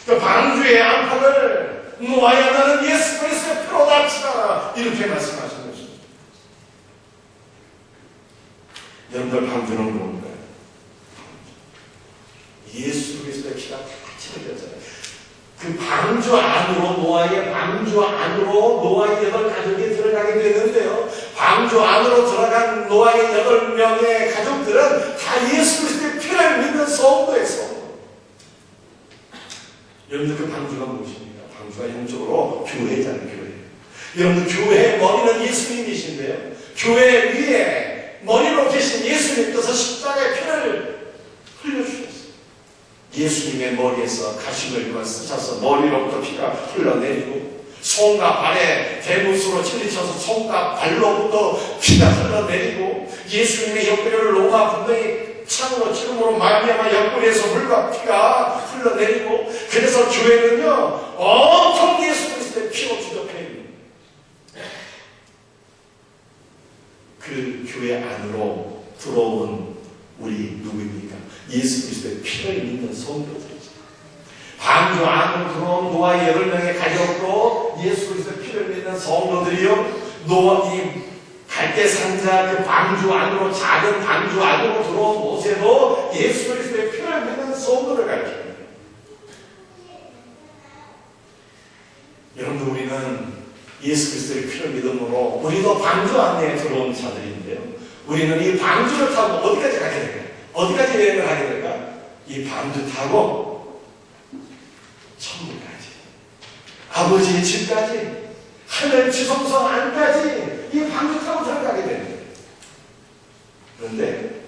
그 방주의 안팎을 노아야, 너는 예수 그리스도의 피로 다 치라라. 이렇게 말씀하신 것입니다. 여러분들, 방주는 뭔가요? 예수 그리스도의 피가 다 채워졌잖아요. 그 방주 안으로, 노아의 방주 안으로 노아의 8가족이 들어가게 되는데요, 방주 안으로 들어간 노아의 8명의 가족들은 다 예수 그리스도의 피를 믿는 성도의 성도. 여러분들, 그 방주가 무엇입니까? 방주가 영적으로 교회잖아요. 교회. 여러분들, 교회의 머리는 예수님이신데요, 교회 위에 머리로 계신 예수님께서 십자가의 피를 흘려주셨어요. 예수님의 머리에서 가시mel만 쓰셔서 머리로부터 피가 흘러내리고 손과 발에 대못으로 찔리셔서 손과 발로부터 피가 흘러내리고 예수님의 옆구리를 로마 분명히 창으로 찌름으로 말미암아 옆구리에서 물과 피가 흘러내리고 그래서 교회는요 온통 예수 그리스도의 피로 주접해 있는 그 교회 안으로 들어온 우리 누구입니까? 예수 그리스도의 피를 믿는 성도들이죠. 방주 안으로 들어온 노아 8명의 가족도 예수 그리스도의 피를 믿는 성도들이요. 이 갈대상자 그 방주 안으로 작은 방주 안으로 들어온 모세도 예수 그리스도의 피를 믿는 성도를 가르칩니다. 여러분들 우리는 예수 그리스도의 피를 믿음으로 우리도 방주 안에 들어온 자들인데요. 우리는 이 방주를 타고 어디까지 가게 될까? 어디까지 여행을 하게 될까? 이 방주 타고 천국까지, 아버지의 집까지, 하늘 지성소 안까지 이 방주 타고 들어가게 됩니다. 그런데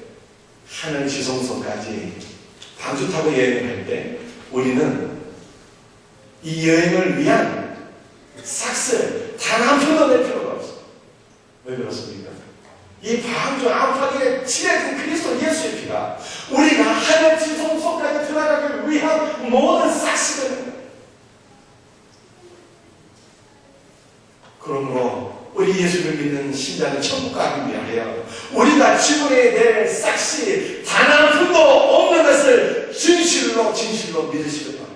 하늘 지성소까지 방주 타고 여행을 할 때 우리는 이 여행을 위한 삭스 단 한 푼도 낼 필요가 없어요. 왜 그렇습니까? 이 방주 안팎에 칠해진 그리스도 예수의 피가 우리가 하늘 지성소까지 들어가기 위한 모든 삭스입니다. 그러므로 우리 예수를 믿는 신자는 천국 가기 위하여 우리가 지불해야 될 삭시 단 한 푼도 없는 것을 진실로 믿으시기 바랍니다.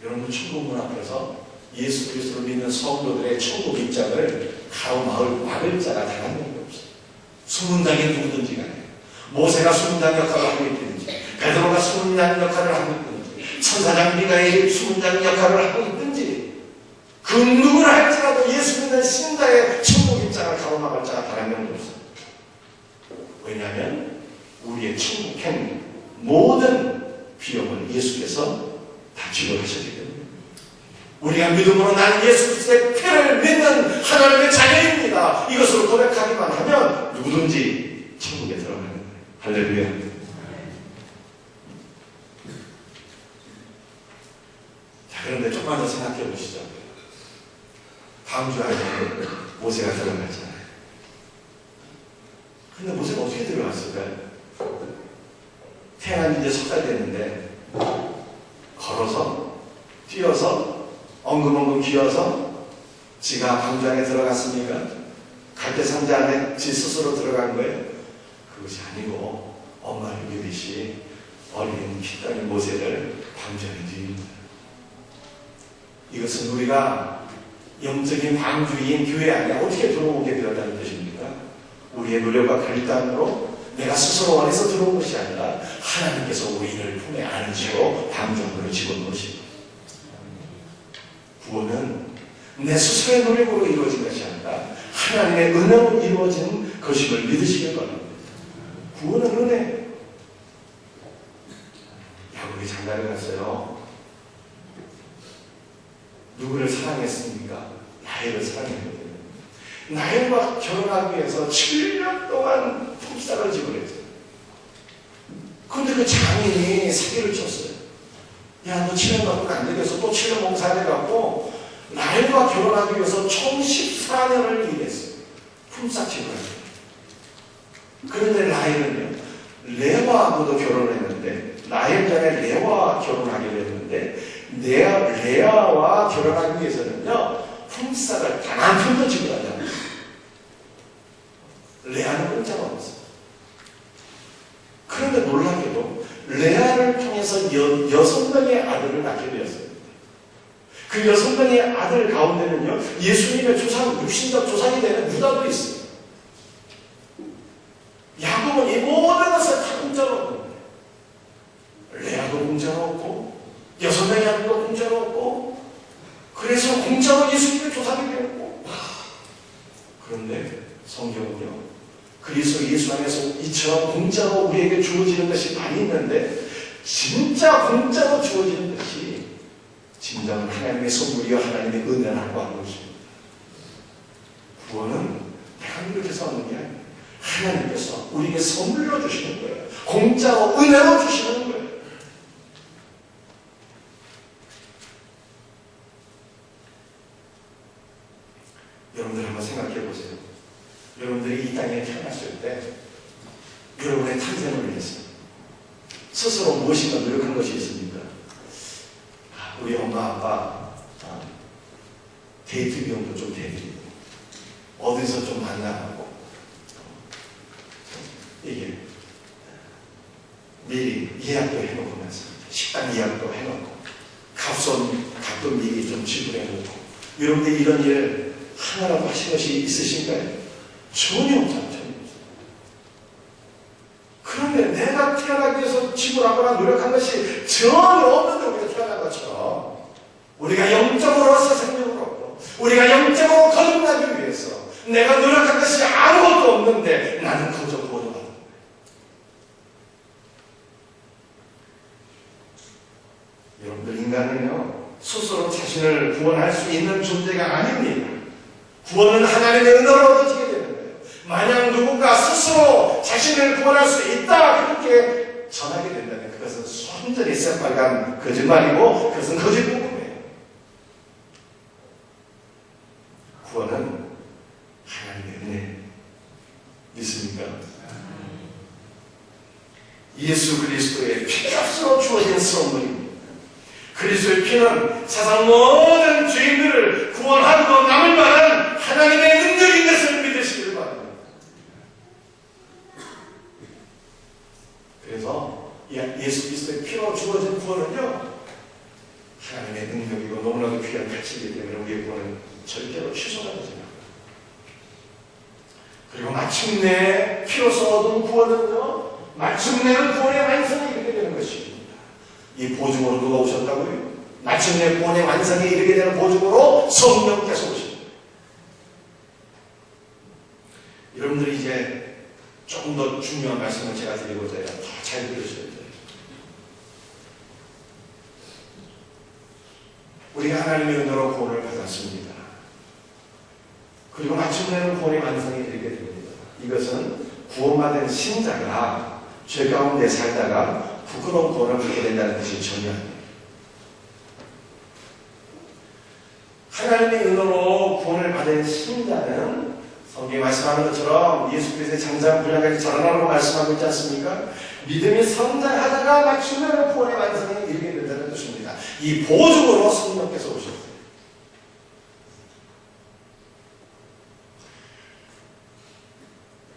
여러분 천국 문 앞에서 예수 그리스도를 믿는 성도들의 천국 입장을 가로막을 자가 단 한 명도 없어요. 수문장이 누구든지 간에 모세가 수문장 역할을 하고 있든지 베드로가 수문장 역할을 하고 있든지 천사장 미가엘이 수문장 역할을 하고 있든지 그 누구를 할지라도 예수 믿는 신자의 천국 입장을 가로막을 자가 단 한 명도 없어요. 왜냐하면 우리의 천국행 모든 비용을 예수께서 다 지불하셨기 때문에 우리가 믿음으로 나는 예수 그리스도의 피를 믿는 하나님의 자녀입니다. 이것으로 고백하기만 하면 누구든지 천국에 들어가는 거예요. 할렐루야. 자, 그런데 조금만 더 생각해 보시죠. 다음 주 안에 모세가 들어갔잖아요. 근데 모세가 어떻게 들어갔을까요? 태어난 이제 석 달 됐는데 걸어서 뛰어서 엉금엉금 기어서 지가 방주 안에 들어갔습니까? 갈대상자 안에 지 스스로 들어간 거예요? 그것이 아니고 엄마를 믿으시 어린 핏덩이 모세를 방주 안에 드립니다. 이것은 우리가 영적인 방주인 교회 안에 어떻게 들어오게 되었다는 뜻입니까? 우리의 노력과 결단으로 내가 스스로 원해서 들어온 것이 아니라 하나님께서 우리를 품에 안으시고 방주 안으로 집어넣으십니다. 구원은 내 스스로의 노력으로 이루어진 것이 아니라 하나님의 은혜로 이루어진 것임을 믿으시길 바랍니다. 구원은 은혜. 야곱이 장가를 갔어요. 누구를 사랑했습니까? 라헬을 사랑했거든요. 라헬과 결혼하기 위해서 7년 동안 품삯을 지불했어요. 그런데 그 장인이 사기를 쳤어요. 야, 너 7년 갖고는 안 되겠어. 또 7년 봉사해갖고 라헬과 결혼하기 위해서 총 14년을 일했어요. 품삯 지불하죠. 그런데 라헬은요, 레아하고도 결혼을 했는데, 라헬 전에 레아와 결혼하기로 했는데, 레아와 결혼하기 위해서는요, 품삯을 단 한 푼도 지불하지 않았어요. 레아는 공짜가 없었어요. 그런데 놀랍게도 레아를 통해서 6명의 아들을 낳게 되었습니다. 그 6명의 아들 가운데는요, 예수님의 조상, 육신적 조상이 되는 유다도 있어요. 야곱은 이 모든 것을 다 공짜로 얻는 거예요. 레아도 공짜로 얻고, 6명의 아들도 공짜로 얻고, 그래서 공짜로 예수님의 조상이 되었고, 그런데 성경은요, 그리스도 예수 안에서 이처럼 공짜로 우리에게 주어지는 것이 많이 있는데 진짜 공짜로 주어지는 것이 진정한 하나님의 선물이요 하나님의 은혜라고 하는 것입니다. 구원은 내가 노력해서 얻는 게 아니에요. 하나님께서 우리에게 선물로 주시는 거예요. 공짜로 은혜로 주시는 거예요. 여러분들 한번 생각해 보세요. 여러분들이 이 땅에 태어났을 때 여러분의 탄생을 위해서 스스로 무엇인가 노력한 것이 있습니까? 우리 엄마 아빠 데이트 비용도 좀 대드리고 어디서 좀 만나고 이게 미리 예약도 해놓으면서 식당 예약도 해놓고 값도 미리 좀 지불해놓고 여러분들 이런 일 하나라도 하신 것이 있으신가요? 전혀 없잖아요. 그런데 내가 태어나기 위해서 지불하거나 노력한 것이 전혀 없는데 우리가 태어난 것처럼 우리가 영적으로 새생명을 얻고 우리가 영적으로 거듭나기 위해서 내가 노력한 것이 아무것도 없는데 나는 거저 구원을 받는 거예요. 여러분들 인간은요 스스로 자신을 구원할 수 있는 존재가 아닙니다. 구원은 하나님의 은혜로 얻어지게 되는 거예요. 만약 누군가 스스로 자신을 구원할 수 있다 그렇게 전하게 된다면 그것은 완전히 새빨간 거짓말이고 그것은 거짓 복음이에요. 구원은 하나님의 은혜 믿습니까? 예수 그리스도의 피값으로 주어진 선물입니다. 그리스도의 피는 세상 모든 죄인들을 구원하고 남을 만한 하나님의 능력인 것을 믿으시길 바랍니다. 그래서 예수 그리스도의 피로 주어진 구원은요 하나님의 능력이고 너무나도 귀한 가치이기 때문에 우리의 구원은 절대로 취소가 되지 않아요. 그리고 마침내 피로서 얻은 구원은요 마침내는 구원의 완성에 이르게 되는 것입니다. 이 보증으로 누가 오셨다고요? 마침내 구원의 완성에 이르게 되는 보증으로 성령께서 오십니다. 여러분들이 이제 조금 더 중요한 말씀을 제가 드리고자 해요. 더 잘 들으셔야 돼요. 우리가 하나님의 은혜로 구원을 받았습니다. 그리고 마침내는 구원의 완성에 이르게 됩니다. 이것은 구원받은 신자가 죄 가운데 살다가 부끄러운 구원을 받게 된다는 것이 전혀 아니에요. 하나님의 은혜로 구원을 받은 신자는 성경에 말씀하는 것처럼 예수 그리스도의 장장 분량까지 자라나라고 말씀하고 있지 않습니까? 믿음이 성장하다가 마침내는 구원의 완성에 이르게 된다는 뜻입니다. 이 보증으로 성령께서 오셨어요.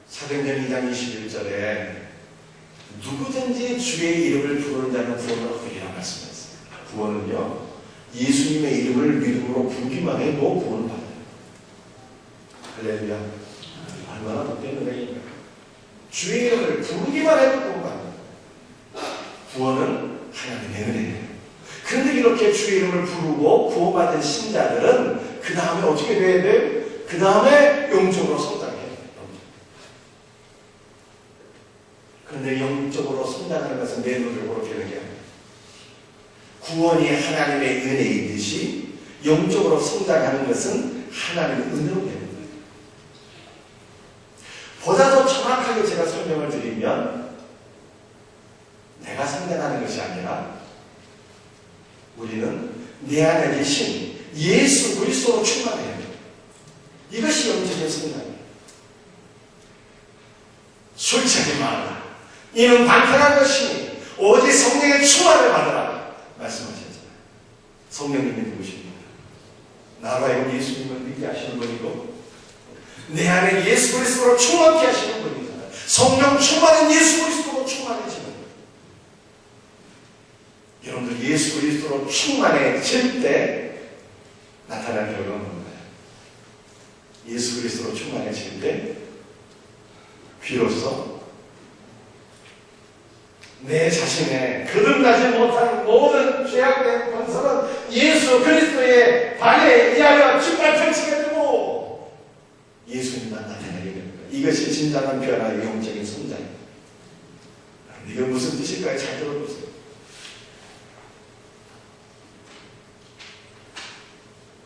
사도행전 2장 21절에 누구든지 주의 이름을 부르는 자는 구원을 얻으리라 말씀했어요. 구원은요 예수님의 이름을 믿음으로 부르기만 해도 구원을 받아요. 할렐루야. 얼마나 복된 은혜인가. 주의 이름을 부르기만 해도 구원받아요. 구원은 하나님의 은혜예요. 그런데 이렇게 주의 이름을 부르고 구원받은 신자들은 그 다음에 어떻게 돼야 돼요? 그 다음에 영적으로 성장해야 돼요. 그런데 영적으로 성장하는 것은 내 노력으로 되는 게 아니에요. 구원이 하나님의 은혜이듯이 영적으로 성장하는 것은 하나님의 은혜로 되는 거예요. 보다 더 정확하게 제가 설명을 드리면 내가 성장하는 것이 아니라 우리는 내 안에 계신 예수 그리스도로 충만해야 돼요. 이것이 영적인 성장이에요. 술 취하지 말라. 이는 방탕한 것이니 오직 성령의 충만을 받으라 말씀하셨잖아요. 성령님이 누구십니까? 나로 하여금 예수님을 믿게 하시는 분이고 내 안에 예수 그리스도로 충만케 하시는 분이잖아요. 성령 충만은 예수 그리스도로 충만해지는 거예요. 여러분들 예수 그리스도로 충만해질 때 나타날 결과는 뭔가요? 예수 그리스도로 충만해질 때 비로소 내 자신의 거듭나지 못한 모든 죄악된 권세는 예수 그리스도의 발에 의하여 짓밟혀지게 되고 예수님만 나타나게 됩니다. 이것이 진정한 변화의 영적인 성장입니다. 이게 무슨 뜻일까요? 잘 들어보세요.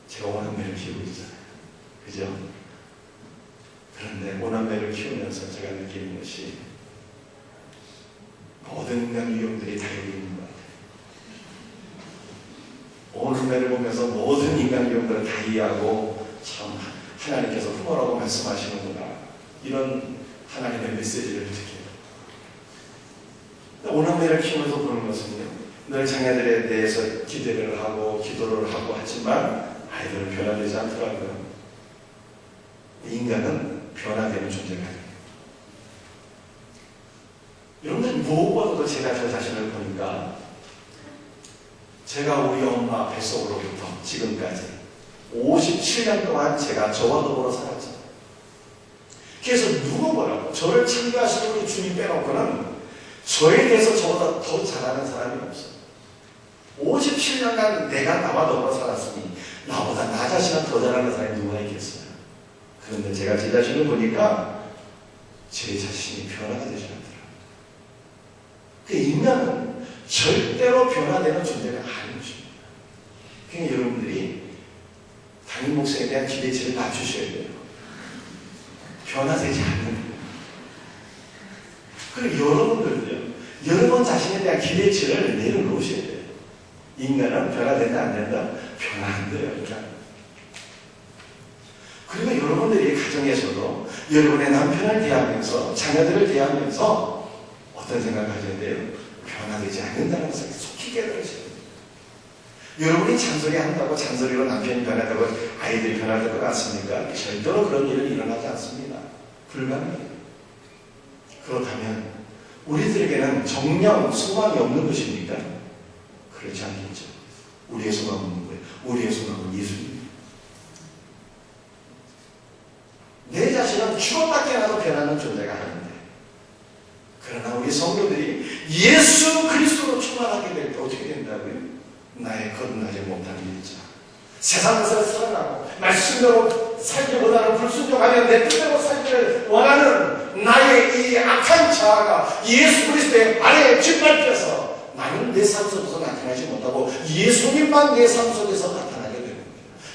제가 원한매를 키우고 있잖아요. 그죠? 그런데 오남매를 키우면서 제가 느끼는 것이 모든 인간 유형들이 다 여기 있는 것 같아요. 오남매를 보면서 모든 인간 유형들을 다 이해하고 참 하나님께서 부모라고 말씀하시는구나, 이런 하나님의 메시지를 느껴요. 오남매를 키우면서 보는 것은요, 늘 자녀들에 대해서 기대를 하고 기도를 하고 하지만 아이들은 변화되지 않더라고요. 인간은 변화되는 존재가 아니에요. 여러분들 무엇보다도 제가 저 자신을 보니까, 제가 우리 엄마 뱃속으로부터 지금까지 57년 동안 제가 저와 더불어 살았죠. 그래서 누구 뭐라고 저를 창조하신 우리 주님 빼놓고는 저에 대해서 저보다 더 잘하는 사람이 없어요. 57년간 내가 나와 더불어 살았으니 나보다 나 자신을 더 잘하는 사람이 누가 있겠어요. 그런데 제가 제 자신을 보니까 제 자신이 변화되지 않더라고요. 그 인간은 절대로 변화되는 존재가 아닌 것입니다. 그러니까 여러분들이 담임 목사에 대한 기대치를 낮추셔야 돼요. 변화되지 않는 거예요. 그리고 여러분들도요, 여러분 자신에 대한 기대치를 내려놓으셔야 돼요. 인간은 변화된다 안 된다? 변화 안 돼요. 인간은. 그리고 여러분들이 가정에서도 여러분의 남편을 대하면서 자녀들을 대하면서 어떤 생각을 하셔야 돼요? 변화되지 않는다는 것을 속히 깨달으셔야 돼요. 여러분이 잔소리 한다고 잔소리로 남편이 변하다고 아이들이 변화될 것 같습니까? 절대로 그런 일은 일어나지 않습니다. 불가능해요. 그렇다면 우리들에게는 정령 소망이 없는 것입니까? 그렇지 않겠죠. 우리의 소망은 누구예요? 우리의 소망은 예수님. 내 자신은 죽었다 깨어나도 변하는 존재가 아닌데, 그러나 우리 성도들이 예수 그리스도로 충만하게 될 때 어떻게 된다고요? 나의 거듭나지 못하는 일자, 세상에서 살아가고 말씀대로 살기보다는 불순종하며 내 뜻대로 살기를 원하는 나의 이 악한 자아가 예수 그리스도의 발에 짓밟혀서 나는 내 삶 속에서 나타나지 못하고 예수님만 내 삶 속에서 나타나게 되는 거예요.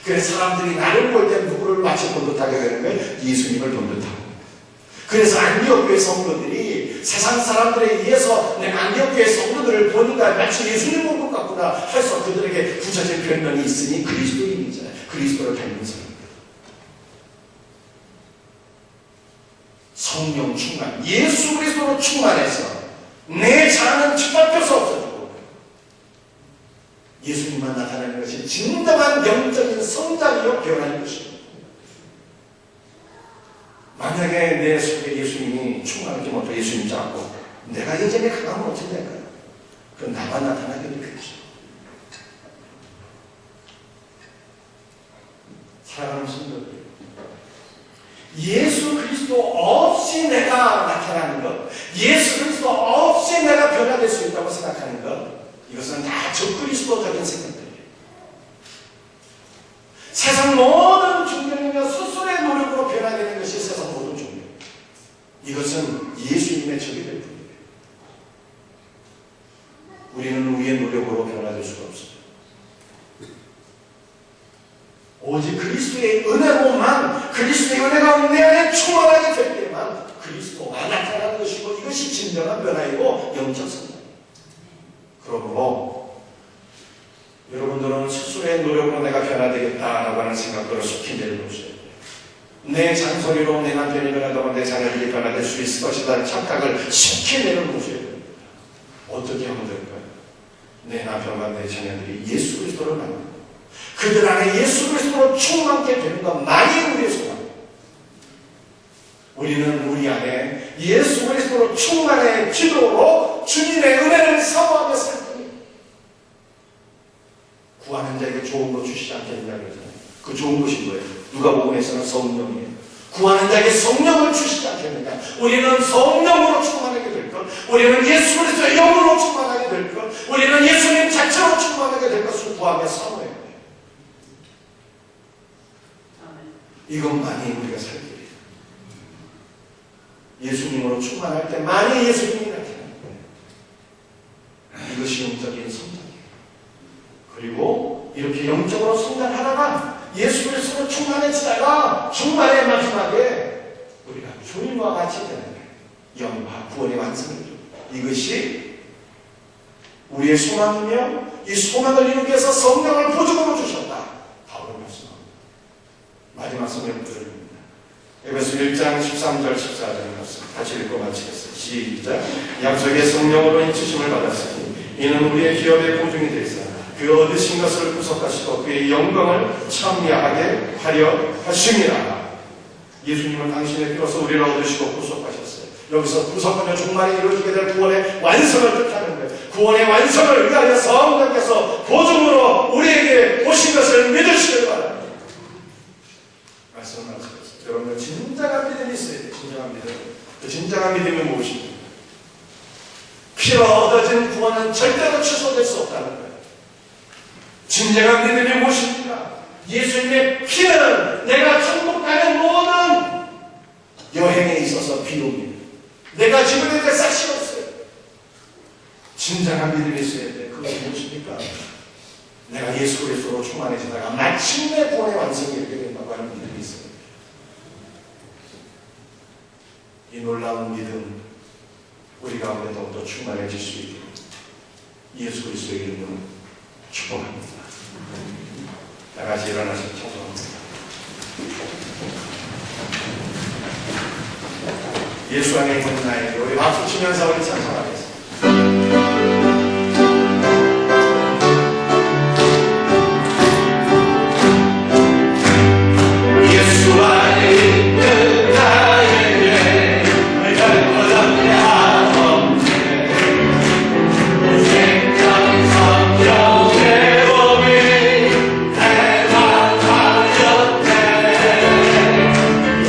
그래서 사람들이 나를 볼 때 누구를 마치 본 듯하게 되는 거예요? 예수님을 본 듯하고. 그래서 안디옥교회 성도들이 세상 사람들에 의해서 내 안디옥교회 성도들을 보니까 마치 예수님 본 것 같구나 해서 그들에게 붙여진 별명이 있으니 그리스도인이잖아요. 그리스도를 닮은 사람들. 성령 충만, 예수 그리스도로 충만해서 내 자아는 짓밟혀서 없어지고 예수님만 나타나는 것이 진정한 영적인 성장이요 변화인 것입니다. 만약에 내 속에 예수님이 충만하지 못하고 예수님 잡고 내가 여전히 강하면 어떻게 될까요? 그건 나만 나타나게 되겠죠. 사랑하는 성도들, 예수 그리스도 없이 내가 나타나는 것, 예수 그리스도 없이 내가 변화될 수 있다고 생각하는 것, 이것은 다 적그리스도적인 생각들이에요. 세상 모든 중년이며 스스로의 노력으로 변화되는 것이 세상 모든 중년. 이것은 예수님의 적이 될 뿐이에요. 우리는 우리의 노력으로 변화될 수가 없어요. 오직 그리스도의 은혜로만, 그리스도의 은혜가 내 안에 충만하게 될 때만 그리스도가 나타나는 것이고, 이것이 진정한 변화이고 영적 성장. 그러므로 여러분들은 스스로의 노력으로 내가 변화되겠다라고 하는 생각들을 속히 내려놓으셔야 돼요. 내 잔소리로 내 남편이 변하다고 내 자녀들이 변화될 수 있을 것이라는 착각을 속히 내려놓으셔야 됩니다. 어떻게 하면 될까요? 내 남편과 내 자녀들이 예수 그리스도를 만나고 그들 안에 예수 그리스도로 충만케 되는 것만이 우리의 소망. 우리는 우리 안에 예수 그리스도로 충만해지도록 주님의 은혜를 사모하며 살 뿐이에요. 구하는 자에게 좋은 것 주시지 않겠느냐 그러잖아요. 그 좋은 것이 뭐예요? 누가복음에서는 성령이에요. 구하는 자에게 성령을 주시지 않겠느냐. 우리는 성령으로 충만하게 될 것, 우리는 예수 그리스도의 영으로 충만하게 될 것, 우리는 예수님 자체로 충만하게 될 것을 구하며 사모해요. 이것만이 우리가 살 길이에요. 예수님으로 충만할 때 만이 예수님이 나타나는 거예요. 이것이 영적인 성장이에요. 그리고 이렇게 영적으로 성장하다가 예수 그리스도로 충만해지다가 중간에 마지막에 우리가 주님과 같이 되는 거예요. 영화 구원의 완성이죠. 이것이 우리의 소망이며 이 소망을 이루기 위해서 성령을 보증으로 주셨다. 바울은 말씀합니다. 마지막 성경들입니다. 에베소 1장 13절 14절을 같이 읽고 마치겠습니다. 시작. 약속의 성령으로 인치심을 받았으니 이는 우리의 기업의 보증이 되사 그 얻으신 것을 구속하시고 그의 영광을 참여하게 하려 하심이라. 예수님은 당신의 피로서 우리를 얻으시고 구속하셨어요. 여기서 구속하며 종말에 이루어지게 될 구원의 완성을 뜻하는 거예요. 구원의 완성을 위하여 성령께서 보증으로 우리에게 오신 것을 믿으시길 바랍니다. 말씀을 마치겠습니다. 여러분들 진정한 믿음이 있어야 돼요. 진정한 믿음. 그 진정한 믿음이 무엇입니까? 피로 얻어진 구원은 절대로 취소될 수 없다는 거예요. 진정한 믿음이 무엇입니까? 예수님의 피는 내가 천국 가는 모든 여행에 있어서 비용입니다. 내가 지불에 대해 싹시 없어요. 진정한 믿음이 있어야 돼. 그것이 무엇입니까? 내가 예수 그리스도로 충만해지다가 마침내 구원의 완성이 이르게 된다고 하는 믿음이 있어요. 이 놀라운 믿음 우리 가운데 더욱더 충만해질 수 있게 예수 그리스도의 이름으로 축복합니다. 다 같이 일어나서 찬송합니다. 예수 안에 있는 나에게 우리 박수 치면서 우리 찬송하겠습니다. 예수 안에 있는 나에게 갈 것 없네 하옵네. 생각 성경의 법이 내가 가졌네.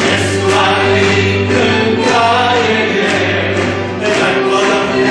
예수 안에 있는 나에게 갈 것 없네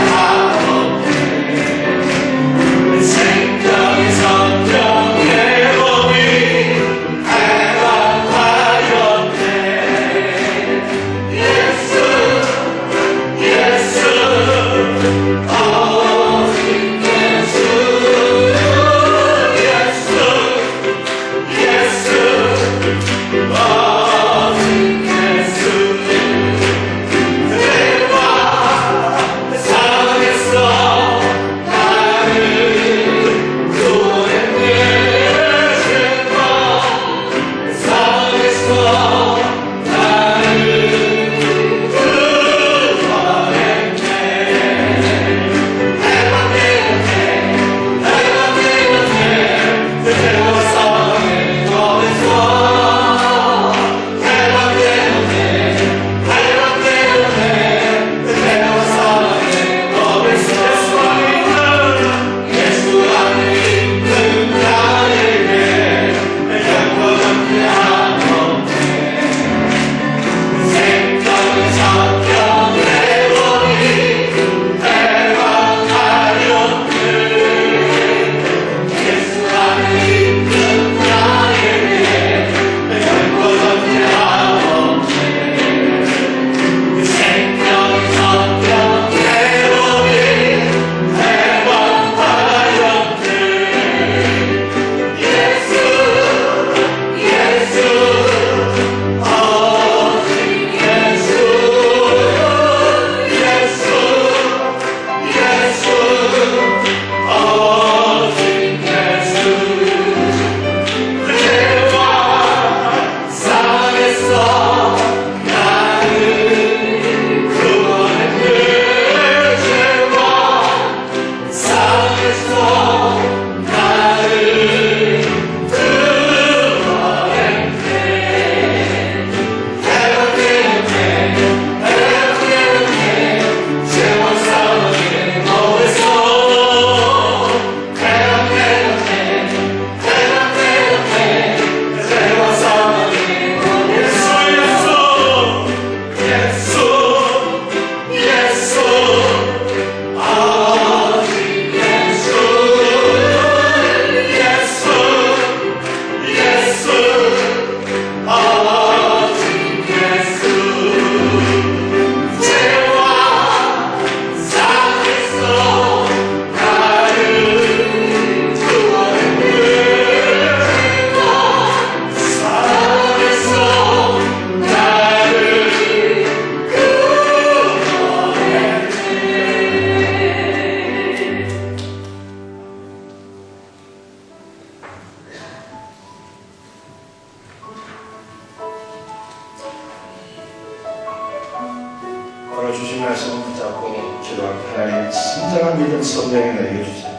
주신 말씀을 붙잡고 기도합니다. 하나님, 진정한 믿음 성령에 내게 주세요.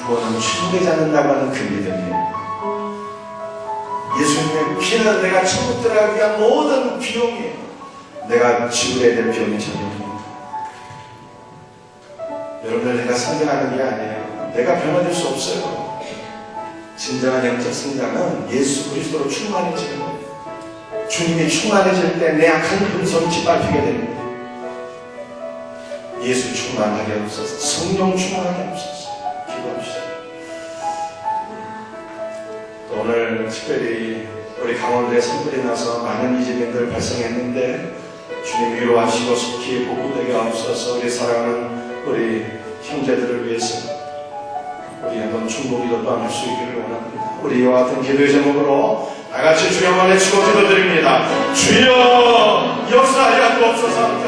구원은 충분하지 않는다고 하는 그 믿음이에요. 예수님의 피는 내가 천국 들어가기 위한 모든 비용이에요. 내가 지불해야 될 비용이 전부입니다. 여러분들, 내가 성장하는 게 아니에요. 내가 변화될 수 없어요. 진정한 영적 성장은 예수 그리스도로 충만해지는 거예요. 주님이 충만해질 때 내 악한 근성이 짓밟히게 됩니다. 예수 충만하게 없어서, 성령 충만하게 없어서 기도합시다. 또 오늘 특별히 우리 강원도에 산불이 나서 많은 이재민들 발생했는데 주님 위로하시고 속히 복구되게 하옵소서. 우리 사랑하는 우리 형제들을 위해서 우리 한번 중보기도 또한 할 수 있기를 원합니다. 우리 이와 같은 기도의 제목으로 다같이 주여만 외치고 기도드립니다. 주여 역사하여 주옵소서.